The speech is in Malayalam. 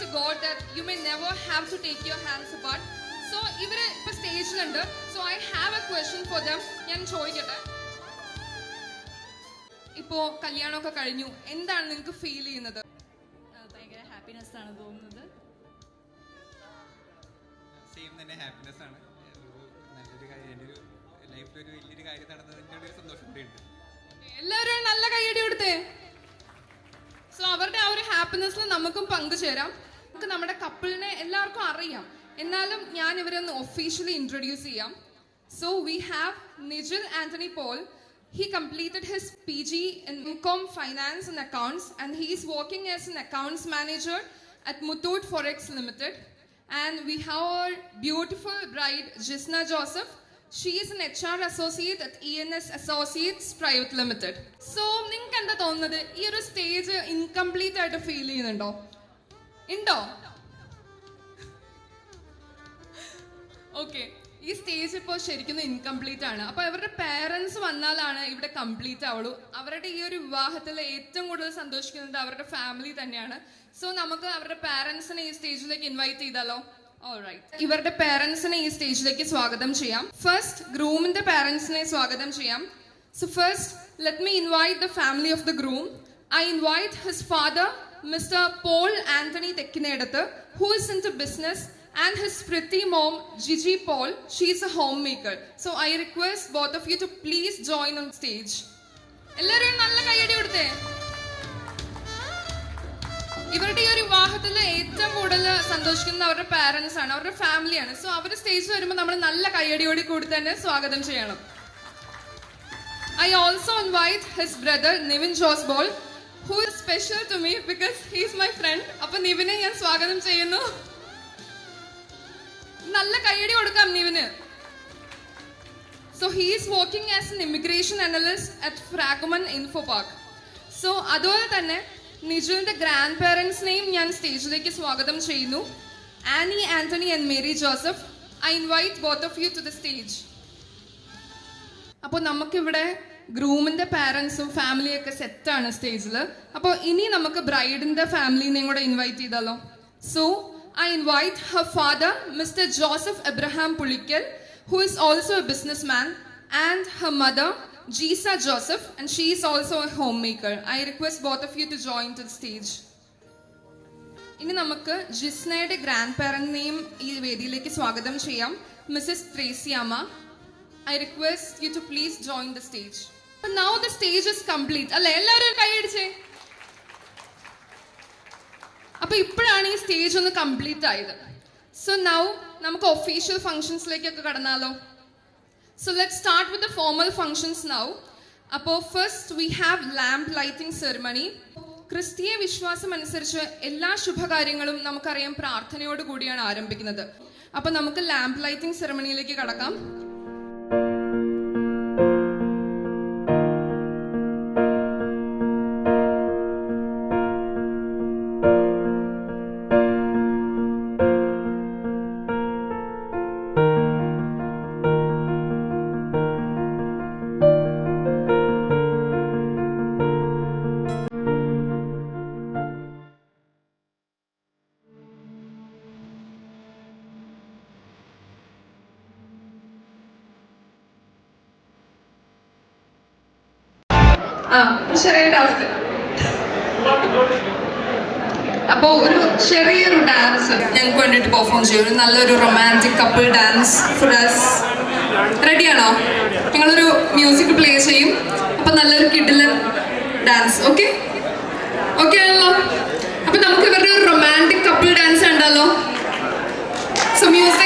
to God that you may never have to take your hands apart. So ഇവര് ഇപ്പൊ സ്റ്റേജിലുണ്ട്. So I have a question for them. ഞാൻ ചോദിക്കട്ടെ. ഇപ്പോ കല്യാണമൊക്കെ കഴിഞ്ഞു, എന്താണ് നിങ്ങൾക്ക് ഫീൽ ചെയ്യുന്നത്? ഭയങ്കര ഹാപ്പിനെസ് ആണ് തോന്നുന്നത്. സെയിം തന്നെ ഹാപ്പിനെസ് ആണ്. നല്ലൊരു കാര്യം, എൻ്റെ ഒരു ലൈഫിൽ ഒരു വലിയൊരു കാര്യം നടന്നതിൻ്റെ ഒരു സന്തോഷം കൂടി ഉണ്ട്. എല്ലാവരും നല്ല കൈയടി കൊടുത്തേ. സോ അവരുടെ ആ ഒരു ഹാപ്പിനെസ്സിൽ നമുക്കും പങ്കുചേരാം. നമുക്ക് നമ്മുടെ കപ്പിളിനെ എല്ലാവർക്കും അറിയാം, എന്നാലും ഞാൻ ഇവരെ ഒന്ന് ഒഫീഷ്യലി ഇൻട്രൊഡ്യൂസ് ചെയ്യാം. So we have Nijil Antony Paul. He completed his PG in BCom Finance and Accounts, and he is working as an accounts manager at Muthoot Forex Limited. And we have our beautiful bride Jisna Joseph. She is an HR associate at ENS Associates Private Limited. So നിങ്ങൾക്ക് എന്താ തോന്നുന്നത്, ഈ ഒരു സ്റ്റേജ് ഇൻകംപ്ലീറ്റ് ആയിട്ട് ഫീൽ ചെയ്യുന്നുണ്ടോ? ഉണ്ടോ? ഓക്കെ, ഈ സ്റ്റേജ് ഇപ്പോൾ ശരിക്കും ഇൻകംപ്ലീറ്റ് ആണ്. അപ്പോൾ അവരുടെ പേരൻസ് വന്നാലാണ് ഇവിടെ കംപ്ലീറ്റ് ആവുള്ളൂ. അവരുടെ ഈ ഒരു വിവാഹത്തിൽ ഏറ്റവും കൂടുതൽ സന്തോഷിക്കുന്നത് അവരുടെ ഫാമിലി തന്നെയാണ്. സോ നമുക്ക് അവരുടെ പേരൻസിനെ ഈ സ്റ്റേജിലേക്ക് ഇൻവൈറ്റ് ചെയ്താലോ? ഓൾറൈറ്റ്, ഇവരുടെ പേരൻസിനെ ഈ സ്റ്റേജിലേക്ക് സ്വാഗതം ചെയ്യാം. ഫസ്റ്റ് ഗ്രൂമിന്റെ പേരൻസിനെ സ്വാഗതം ചെയ്യാം. So first let me invite the family of the groom. I invite his father mister Paul Antony Thekkinedath, who is into business, and his pretty mom Gigi Paul. She is a homemaker. So I request both of you to please join on stage. എല്ലാവരും നല്ല കൈയടി കൊടുത്തേ. ഇവരുടെ ഈ ഒരു വിവാഹത്തിൽ ഏറ്റവും കൂടുതൽ സന്തോഷിക്കുന്നത് അവരുടെ പാരൻസ് ആണ്, അവരുടെ ഫാമിലിയാണ്. സോ അവർ സ്റ്റേജിൽ വരുമ്പോൾ നമ്മൾ നല്ല കൈയടിയോടി കൂടി തന്നെ സ്വാഗതം ചെയ്യണം. I also invite his brother Nivin Josbol, who is special to me because he is my friend. അപ്പോൾ നിവിനെ ഞാൻ സ്വാഗതം ചെയ്യുന്നു. നല്ല കൈയടി കൊടുക്കാം നിവിന്. So he is working as an immigration analyst at Fragman Info Park. So അതുപോലെ തന്നെ നിജുവിന്റെ ഗ്രാൻഡ് പേരൻസിനെയും ഞാൻ സ്റ്റേജിലേക്ക് സ്വാഗതം ചെയ്യുന്നു. Annie Antony and Mary Joseph, I invite both of you to the stage. അപ്പോൾ നമുക്കിവിടെ ഗ്രൂമിന്റെ പാരൻസും ഫാമിലിയൊക്കെ സെറ്റാണ് സ്റ്റേജിൽ. അപ്പോൾ ഇനി നമുക്ക് ബ്രൈഡിന്റെ ഫാമിലിനെയും കൂടെ ഇൻവൈറ്റ് ചെയ്താലോ? So I invite her father, Mr. Joseph Abraham Pulikal, who is also a businessman, and her mother, Jisa Joseph, and she is also a homemaker. I request both of you to join to the stage. ഇനി നമുക്ക് ജിസ്നയുടെ ഗ്രാൻഡ് പാരന്റിനെയും ഈ വേദിയിലേക്ക് സ്വാഗതം ചെയ്യാം. Mrs Thresiamma, I request you to please join the stage. But now the stage is complete. അല്ലേ, എല്ലാവരും കൈയടിച്ചേ. അപ്പൊ ഇപ്പോഴാണ് ഈ സ്റ്റേജ് ഒന്ന് കംപ്ലീറ്റ് ആയത്. സോ നൗ നമുക്ക് ഒഫീഷ്യൽ ഫംഗ്ഷൻസിലേക്കൊക്കെ കടന്നാലോ? So let start with the formal functions now. അപ്പോൾ first we have lamp lighting ceremony. ക്രിസ്തീയ വിശ്വാസം അനുസരിച്ച് എല്ലാ ശുഭകാര്യങ്ങളും നമുക്കറിയാം പ്രാർത്ഥനയോട് കൂടിയാണ് ആരംഭിക്കുന്നത്. അപ്പൊ നമുക്ക് ലാംപ് ലൈറ്റിംഗ് സെറിമണിയിലേക്ക് കടക്കാം. ചെറിയ ടാസ്ക്. അപ്പോൾ ഒരു ചെറിയൊരു ഡാൻസ് ഞങ്ങൾക്ക് വേണ്ടിയിട്ട് പെർഫോം ചെയ്യും. ഒരു നല്ലൊരു romantic couple dance for us. റെഡിയാണോ? ഞങ്ങളൊരു മ്യൂസിക് പ്ലേ ചെയ്യും. അപ്പം നല്ലൊരു കിഡിലൻ ഡാൻസ്. ഓക്കെ ഓക്കെ ആണല്ലോ? അപ്പം നമുക്ക് ഇവരുടെ ഒരു റൊമാൻറ്റിക് കപ്പിൾ ഡാൻസ് ഉണ്ടല്ലോ. So music